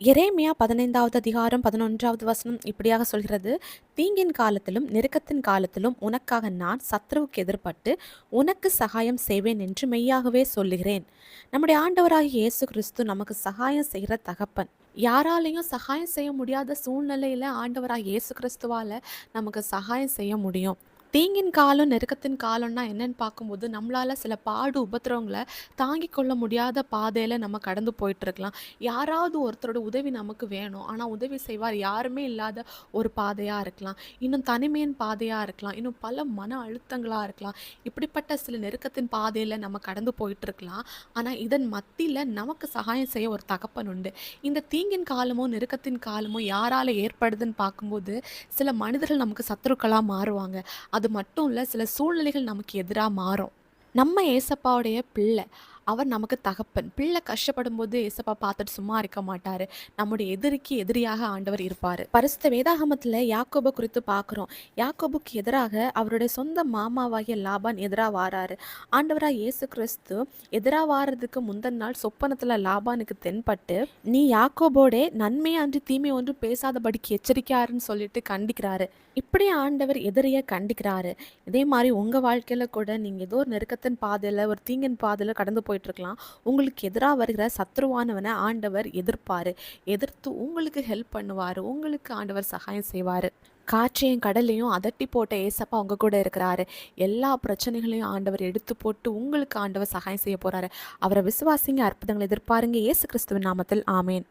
எரேமியா 15வது அதிகாரம் 11வது வசனம் இப்படியாக சொல்கிறது, தீங்கின் காலத்திலும் நெருக்கத்தின் காலத்திலும் உனக்காக நான் சத்ருவுக்கு எதிர்ப்பட்டு உனக்கு சகாயம் செய்வேன் என்று மெய்யாகவே சொல்லுகிறேன். நம்முடைய ஆண்டவராகிய இயேசு கிறிஸ்து நமக்கு சகாயம் செய்கிற தகப்பன். யாராலையும் சகாயம் செய்ய முடியாத சூழ்நிலையில ஆண்டவராகிய இயேசு கிறிஸ்துவால நமக்கு சகாயம் செய்ய முடியும். தீங்கின் காலம் நெருக்கத்தின் காலம்னா என்னன்னு பார்க்கும்போது நம்மளால சில பாடு உபத்திரவங்களை தாங்கிக் கொள்ள முடியாத பாதையில நம்ம கடந்து போயிட்டு இருக்கலாம். யாராவது ஒருத்தரோட உதவி நமக்கு வேணும், ஆனா உதவி செய்வார் யாருமே இல்லாத ஒரு பாதையா இருக்கலாம், இன்னும் தனிமையின் பாதையா இருக்கலாம், இன்னும் பல மன அழுத்தங்களா இருக்கலாம். இப்படிப்பட்ட சில நெருக்கத்தின் பாதையில நம்ம கடந்து போயிட்டு இருக்கலாம். ஆனா இதன் மத்தியில நமக்கு சகாயம் செய்ய ஒரு தகப்பன் உண்டு. இந்த தீங்கின் காலமோ நெருக்கத்தின் காலமோ யாரால ஏற்படுதுன்னு பார்க்கும்போது சில மனிதர்கள் நமக்கு சத்துருக்களா மாறுவாங்க. அது மட்டும் இல்லை, சில சூழ்நிலைகள் நமக்கு எதிராக மாறும். நம்ம ஏசப்பாவுடைய பிள்ளை, அவர் நமக்கு தகப்பன். பிள்ளை கஷ்டப்படும் போது ஏசப்பா பார்த்துட்டு சும்மா இருக்க மாட்டாரு. நம்முடைய எதிரிக்கு எதிரியாக ஆண்டவர் இருப்பார். பரிசுத்த வேதாகமத்தில் யாக்கோபு குறித்து பார்க்குறோம். யாக்கோபுக்கு எதிராக அவருடைய சொந்த மாமாவாகிய லாபான் எதிராக வாராரு. ஆண்டவராக இயேசு கிறிஸ்து எதிராக வாரதுக்கு முந்தின நாள் சொப்பனத்தில் லாபானுக்கு தென்பட்டு, நீ யாக்கோபோடே நன்மையை அன்றி தீமை ஒன்றும் பேசாதபடிக்கு எச்சரிக்கையாருன்னு சொல்லிட்டு கண்டிக்கிறாரு. இப்படி ஆண்டவர் எதிரியை கண்டிக்கிறாரு. இதே மாதிரி உங்கள் வாழ்க்கையில் கூட நீங்கள் ஏதோ ஒரு நெருக்கத்தின் பாதையில் ஒரு தீங்கின் பாதையில் கடந்து போயிட்டுருக்கலாம். உங்களுக்கு எதிராக வருகிற சத்ருவானவனை ஆண்டவர் எதிர்ப்பார். எதிர்த்து உங்களுக்கு ஹெல்ப் பண்ணுவார். உங்களுக்கு ஆண்டவர் சகாயம் செய்வார். காற்றையும் கடலையும் அதட்டி போட்ட ஏசப்பா உங்க கூட இருக்கிறாரு. எல்லா பிரச்சனைகளையும் ஆண்டவர் எடுத்து போட்டு உங்களுக்கு ஆண்டவர் சகாயம் செய்ய போறாரு. அவரை விசுவாசிங்க, அற்புதங்களை எதிர்பாருங்க. இயேசு கிறிஸ்துவின் நாமத்தில் ஆமேன்.